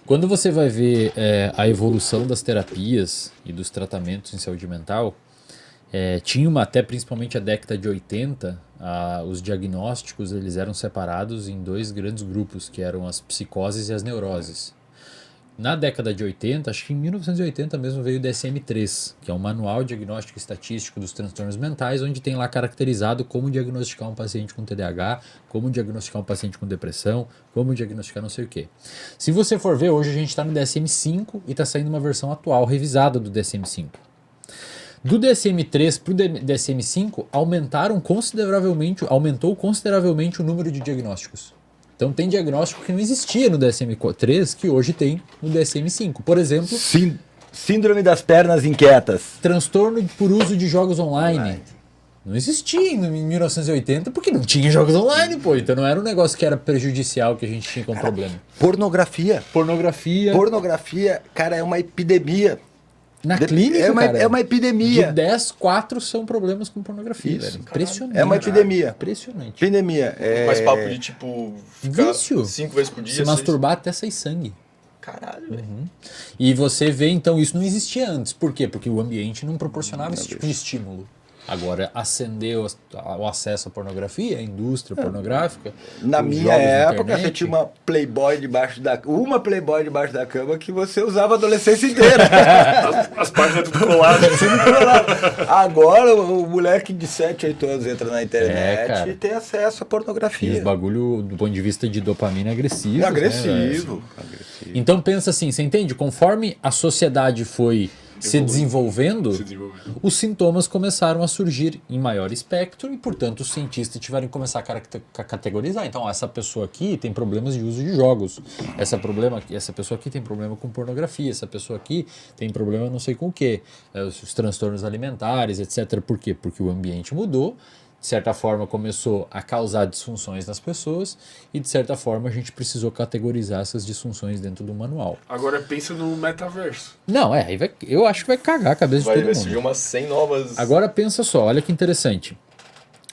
Quando você vai ver a evolução das terapias e dos tratamentos em saúde mental, até principalmente a década de 80, os diagnósticos eles eram separados em dois grandes grupos, que eram as psicoses e as neuroses. Na década de 80, acho que em 1980 mesmo, veio o DSM-3, que é um manual diagnóstico e estatístico dos transtornos mentais, onde tem lá caracterizado como diagnosticar um paciente com TDAH, como diagnosticar um paciente com depressão, como diagnosticar não sei o quê. Se você for ver, hoje a gente está no DSM-5 e está saindo uma versão atual, revisada do DSM-5. Do DSM-3 para o DSM-5, aumentou consideravelmente o número de diagnósticos. Então tem diagnóstico que não existia no DSM-3, que hoje tem no DSM-5. Por exemplo... Síndrome das pernas inquietas. Transtorno por uso de jogos online. Não existia em 1980 porque não tinha jogos online, pô. Então não era um negócio que era prejudicial, que a gente tinha como problema. Pornografia. Pornografia, cara, é uma epidemia. Na clínica, cara, é uma epidemia. De 10, 4 são problemas com pornografia, velho. Impressionante. É uma epidemia. Impressionante. Epidemia. Mas papo de, tipo, ficar vício. 5 vezes por dia. Se masturbar até sair sangue. Caralho, velho. E você vê, então, isso não existia antes. Por quê? Porque o ambiente não proporcionava esse tipo de estímulo. Agora, acendeu o acesso à pornografia, a indústria pornográfica. Na minha época, você tinha uma Playboy debaixo da cama que você usava a adolescência inteira. As páginas tudo coladas. Agora, o moleque de 7, 8 anos entra na internet e tem acesso à pornografia. E os bagulho, do ponto de vista de dopamina, agressivo. Agressivo. Então, pensa assim, você entende? Conforme a sociedade foi se desenvolvendo, os sintomas começaram a surgir em maior espectro e, portanto, os cientistas tiveram que começar a categorizar. Então, essa pessoa aqui tem problemas de uso de jogos, essa pessoa aqui tem problema com pornografia, essa pessoa aqui tem problema não sei com o quê, os transtornos alimentares, etc. Por quê? Porque o ambiente mudou, de certa forma começou a causar disfunções nas pessoas e de certa forma a gente precisou categorizar essas disfunções dentro do manual. Agora pensa no metaverso. Não, eu acho que vai cagar a cabeça de todo mundo. Vai surgir umas 100 novas... Agora pensa só, olha que interessante.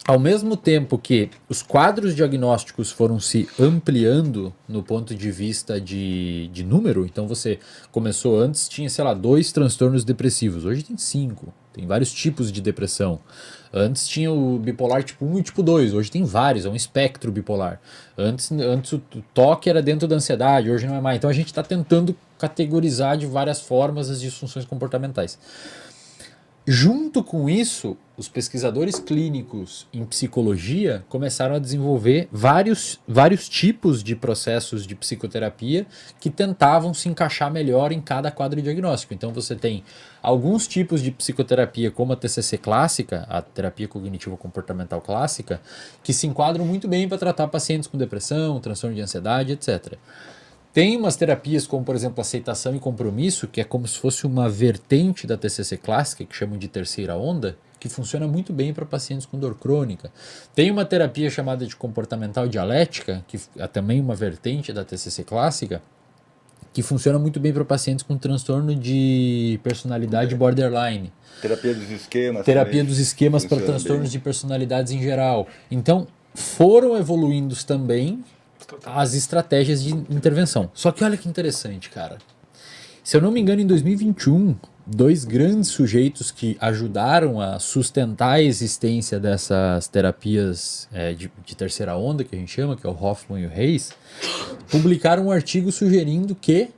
Ao mesmo tempo que os quadros diagnósticos foram se ampliando no ponto de vista de número, então você começou antes, tinha, sei lá, 2 transtornos depressivos, hoje tem 5, tem vários tipos de depressão. Antes tinha o bipolar tipo 1 e tipo 2, hoje tem vários, é um espectro bipolar. Antes o toque era dentro da ansiedade, hoje não é mais. Então a gente está tentando categorizar de várias formas as disfunções comportamentais. Junto com isso, os pesquisadores clínicos em psicologia começaram a desenvolver vários tipos de processos de psicoterapia que tentavam se encaixar melhor em cada quadro diagnóstico. Então você tem alguns tipos de psicoterapia, como a TCC clássica, a terapia cognitivo-comportamental clássica, que se enquadram muito bem para tratar pacientes com depressão, transtorno de ansiedade, etc. Tem umas terapias como, por exemplo, aceitação e compromisso, que é como se fosse uma vertente da TCC clássica, que chamam de terceira onda, que funciona muito bem para pacientes com dor crônica. Tem uma terapia chamada de comportamental dialética, que é também uma vertente da TCC clássica, que funciona muito bem para pacientes com transtorno de personalidade borderline. Terapia dos esquemas. Terapia dos esquemas para transtornos de personalidades em geral. Então, foram evoluindo também as estratégias de intervenção. Só que olha que interessante, cara. Se eu não me engano, em 2021, 2 grandes sujeitos que ajudaram a sustentar a existência dessas terapias de terceira onda, que a gente chama, que é o Hoffman e o Reis, publicaram um artigo sugerindo que,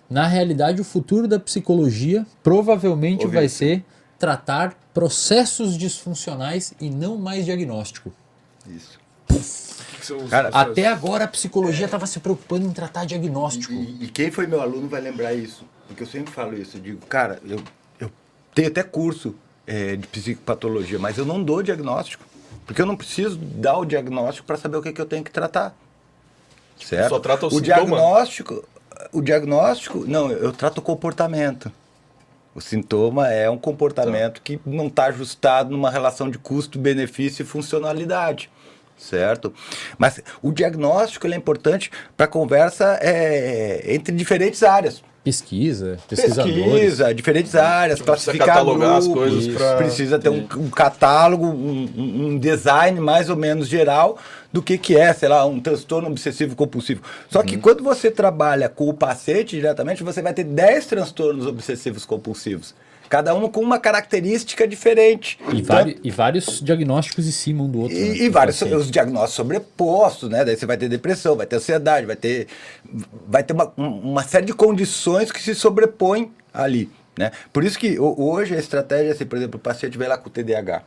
na realidade, o futuro da psicologia provavelmente vai ser tratar processos disfuncionais e não mais diagnóstico. Isso. Cara, até agora a psicologia estava se preocupando em tratar diagnóstico. E quem foi meu aluno vai lembrar isso. Porque eu sempre falo isso. Eu digo, cara, eu tenho até curso de psicopatologia, mas eu não dou diagnóstico. Porque eu não preciso dar o diagnóstico para saber o que eu tenho que tratar. Certo? Só trata o sintoma. Diagnóstico, não, eu trato o comportamento. O sintoma é um comportamento que não está ajustado numa relação de custo-benefício e funcionalidade. Certo? Mas o diagnóstico ele é importante para a conversa entre diferentes áreas. pesquisadores. Diferentes áreas, Precisa classificar catalogar as grupos, coisas pra... precisa ter um catálogo, um design mais ou menos geral do que é, sei lá, um transtorno obsessivo compulsivo. Só que quando você trabalha com o paciente diretamente, você vai ter 10 transtornos obsessivos compulsivos. Cada um com uma característica diferente. E vários diagnósticos em cima um do outro. E vários os diagnósticos sobrepostos, né? Daí você vai ter depressão, vai ter ansiedade, vai ter uma série de condições que se sobrepõem ali, né? Por isso que hoje a estratégia é assim, por exemplo, o paciente vai lá com o TDAH,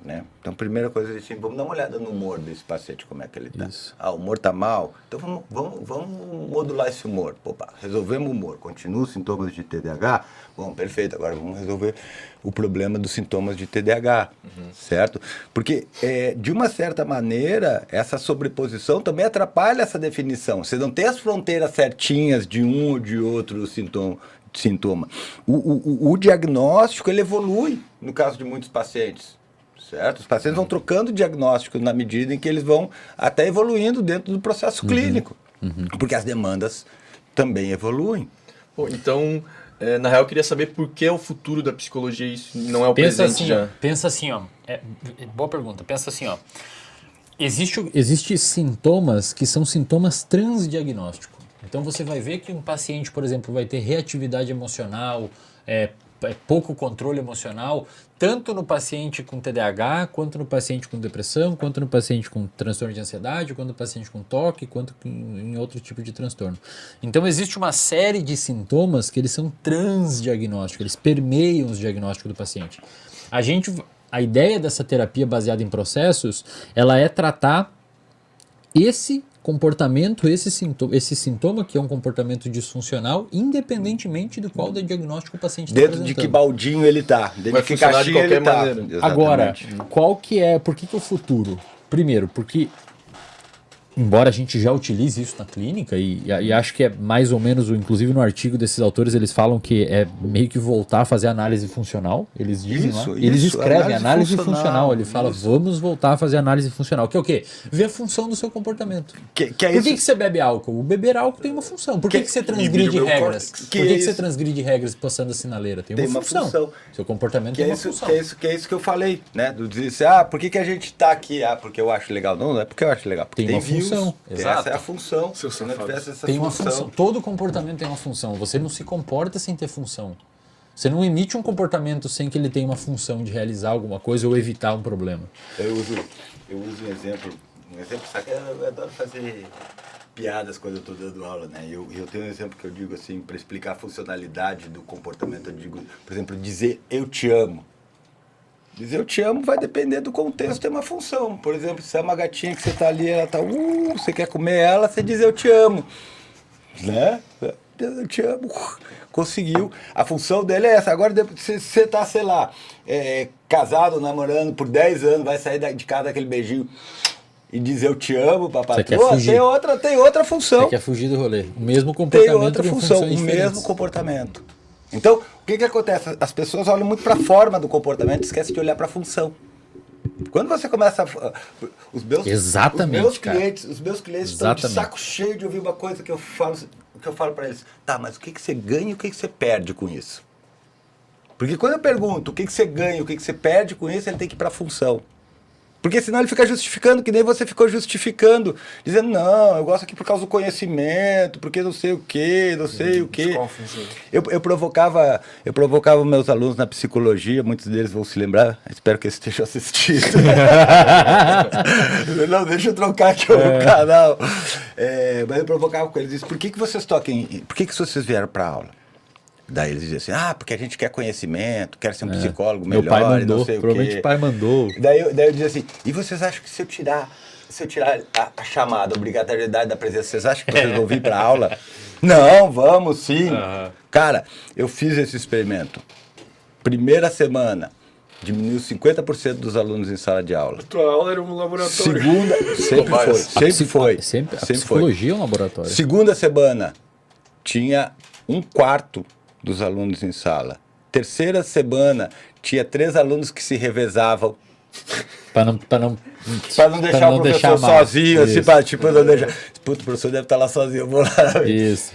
né? Então, primeira coisa é assim, vamos dar uma olhada no humor desse paciente, como é que ele está. O humor está mal, então vamos modular esse humor. Opa, resolvemos o humor, continua os sintomas de TDAH? Bom, perfeito, agora vamos resolver o problema dos sintomas de TDAH, certo? Porque, de uma certa maneira, essa sobreposição também atrapalha essa definição. Você não tem as fronteiras certinhas de um ou de outro sintoma. O diagnóstico, ele evolui no caso de muitos pacientes. Certo? Os pacientes vão trocando diagnóstico na medida em que eles vão até evoluindo dentro do processo clínico, porque as demandas também evoluem. Pô, então, na real, eu queria saber por que é o futuro da psicologia isso não é o presente assim, já. Pensa assim, ó. Boa pergunta. Pensa assim, ó. Existe sintomas que são sintomas transdiagnósticos. Então você vai ver que um paciente, por exemplo, vai ter reatividade emocional, pouco controle emocional, tanto no paciente com TDAH, quanto no paciente com depressão, quanto no paciente com transtorno de ansiedade, quanto no paciente com toque, quanto em outro tipo de transtorno. Então existe uma série de sintomas que eles são transdiagnósticos, eles permeiam os diagnósticos do paciente. A ideia dessa terapia baseada em processos, ela é tratar esse comportamento, esse sintoma que é um comportamento disfuncional, independentemente do qual diagnóstico o paciente está apresentando. Dentro de que baldinho ele está, dentro Vai de que funcionar de caixinha qualquer ele está. maneira. Agora, por que o futuro? Primeiro, porque embora a gente já utilize isso na clínica, e acho que é mais ou menos, inclusive no artigo desses autores, eles falam que é meio que voltar a fazer análise funcional. Eles dizem lá, eles escrevem análise funcional. Ele fala, vamos voltar a fazer análise funcional. Que é o quê? Ver a função do seu comportamento. Por que você bebe álcool? O beber álcool tem uma função. Por que você transgride regras? Por que você transgride regras passando a sinaleira? Tem uma função. Seu comportamento tem uma função. Que é isso que eu falei, né? Do dizer, por que a gente está aqui? Porque eu acho legal. Não é porque eu acho legal. Porque tem uma função. Exato. Essa é a função. Se não tivesse essa função. Todo comportamento tem uma função. Você não se comporta sem ter função. Você não emite um comportamento sem que ele tenha uma função de realizar alguma coisa ou evitar um problema. Eu uso um exemplo, sabe que eu adoro fazer piadas quando eu estou dando aula, né? Eu tenho um exemplo que eu digo assim, para explicar a funcionalidade do comportamento, eu digo, por exemplo, dizer eu te amo. Dizer eu te amo vai depender do contexto, tem uma função. Por exemplo, se é uma gatinha que você está ali, ela está, você quer comer ela, você diz eu te amo. Né? Eu te amo. Conseguiu. A função dele é essa. Agora, se você está, sei lá, casado, namorando por 10 anos, vai sair de casa aquele beijinho e dizer eu te amo, papai. Tem outra função. Você quer fugir do rolê. O mesmo comportamento. Tem outra função, o mesmo comportamento. Então, o que acontece? As pessoas olham muito para a forma do comportamento e esquecem de olhar para a função. Quando você começa os meus clientes estão de saco cheio de ouvir uma coisa que eu falo para eles. Tá, mas o que você ganha e o que você perde com isso? Porque quando eu pergunto o que você ganha e o que você perde com isso, ele tem que ir para a função. Porque senão ele fica justificando, que nem você ficou justificando, dizendo, não, eu gosto aqui por causa do conhecimento, porque não sei o quê, não sei o quê. Eu provocava meus alunos na psicologia, muitos deles vão se lembrar, espero que eles estejam assistindo. Não, deixa eu trocar aqui o canal. Mas eu provocava com eles, por que vocês vocês vieram para aula? Daí eles diziam assim, porque a gente quer conhecimento, quer ser um psicólogo melhor, meu pai mandou, não sei provavelmente o pai mandou. Daí eu dizia assim, e vocês acham que se eu tirar a chamada, a obrigatoriedade da presença, vocês acham que vocês vão vir para aula? Não, vamos sim. Cara, eu fiz esse experimento. Primeira semana, diminuiu 50% dos alunos em sala de aula. A tua aula era um laboratório. Segunda, sempre foi. A psicologia é um laboratório. Segunda semana, tinha 1/4 dos alunos em sala. Terceira semana, tinha 3 alunos que se revezavam. Para não deixar o professor sozinho, assim, não deixar. Puta, o professor deve estar lá sozinho, eu vou lá. Isso.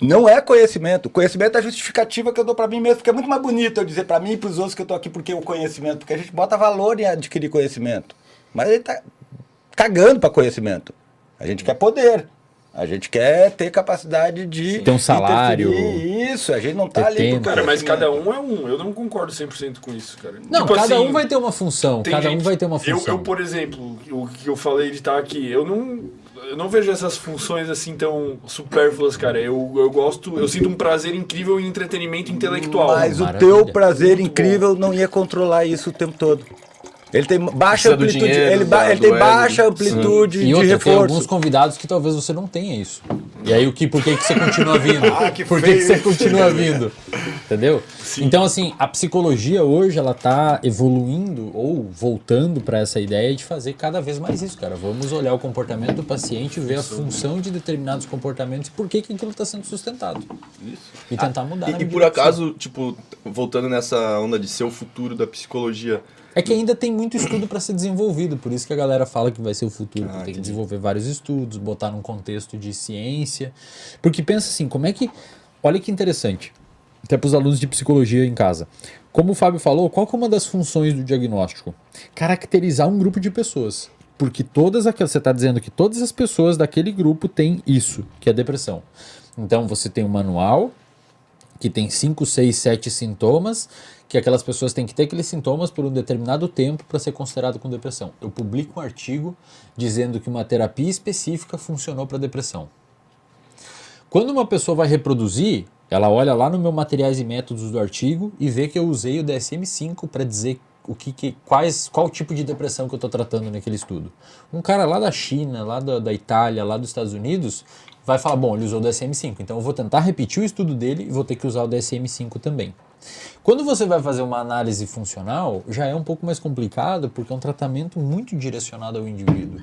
Não é conhecimento. Conhecimento é a justificativa que eu dou para mim mesmo, porque é muito mais bonito eu dizer para mim e para os outros que eu tô aqui porque o conhecimento, porque a gente bota valor em adquirir conhecimento. Mas ele tá cagando para conhecimento. A gente quer poder. A gente quer ter capacidade de ter um salário. Isso, a gente não tá ter ali tempo. Cara, mas cada um é um. Eu não concordo 100% com isso, cara. Não, Tipo cada assim, um vai ter uma função. tem Cada um gente- vai ter uma função. Eu, por exemplo, o que eu falei de estar aqui, eu não vejo essas funções assim tão supérfluas, cara. Eu gosto, eu sinto um prazer incrível em entretenimento intelectual. Mas o Maravilha. teu prazer Muito incrível não ia controlar isso o tempo todo. Ele tem Precisa baixa do amplitude, dinheiro, ele do tem ego. baixa amplitude E de outra, tem alguns reforço. convidados que talvez você não tenha isso. E aí, por que você continua vindo? Que Por que feio você isso. continua vindo? Entendeu? Então, assim, a psicologia hoje, ela tá evoluindo ou voltando para essa ideia de fazer cada vez mais isso, cara. Vamos olhar o comportamento do paciente, ver a função de determinados comportamentos e por que aquilo está sendo sustentado. E tentar mudar. na E medida por do acaso, tipo, voltando nessa onda de ser o futuro da psicologia, É que ainda tem muito estudo para ser desenvolvido, por isso que a galera fala que vai ser o futuro, que tem que entendi. desenvolver vários estudos, botar num contexto de ciência. Porque pensa assim, como é que... Olha que interessante, até para os alunos de psicologia em casa. Como o Fábio falou, qual que é uma das funções do diagnóstico? Caracterizar um grupo de pessoas. Porque todas aquelas... Você está dizendo que todas as pessoas daquele grupo têm isso, que é depressão. Então você tem um manual que tem 5, 6, 7 sintomas, que aquelas pessoas têm que ter aqueles sintomas por um determinado tempo para ser considerado com depressão. Eu publico um artigo dizendo que uma terapia específica funcionou para depressão. Quando uma pessoa vai reproduzir, ela olha lá no meu materiais e métodos do artigo e vê que eu usei o DSM-5 para dizer qual tipo de depressão que eu estou tratando naquele estudo. Um cara lá da China, lá da Itália, lá dos Estados Unidos, vai falar, bom, ele usou o DSM-5, então eu vou tentar repetir o estudo dele e vou ter que usar o DSM-5 também. Quando você vai fazer uma análise funcional, já é um pouco mais complicado, porque é um tratamento muito direcionado ao indivíduo.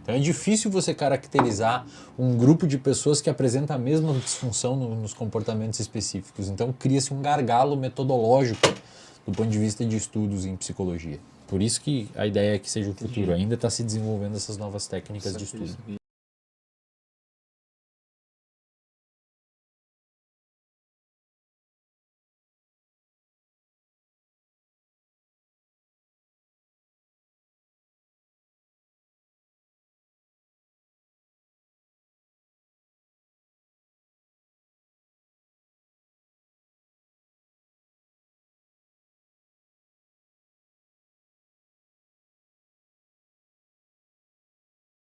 Então é difícil você caracterizar um grupo de pessoas que apresenta a mesma disfunção nos comportamentos específicos. Então cria-se um gargalo metodológico do ponto de vista de estudos em psicologia. Por isso que a ideia é que seja o futuro. Ainda está se desenvolvendo essas novas técnicas de estudo.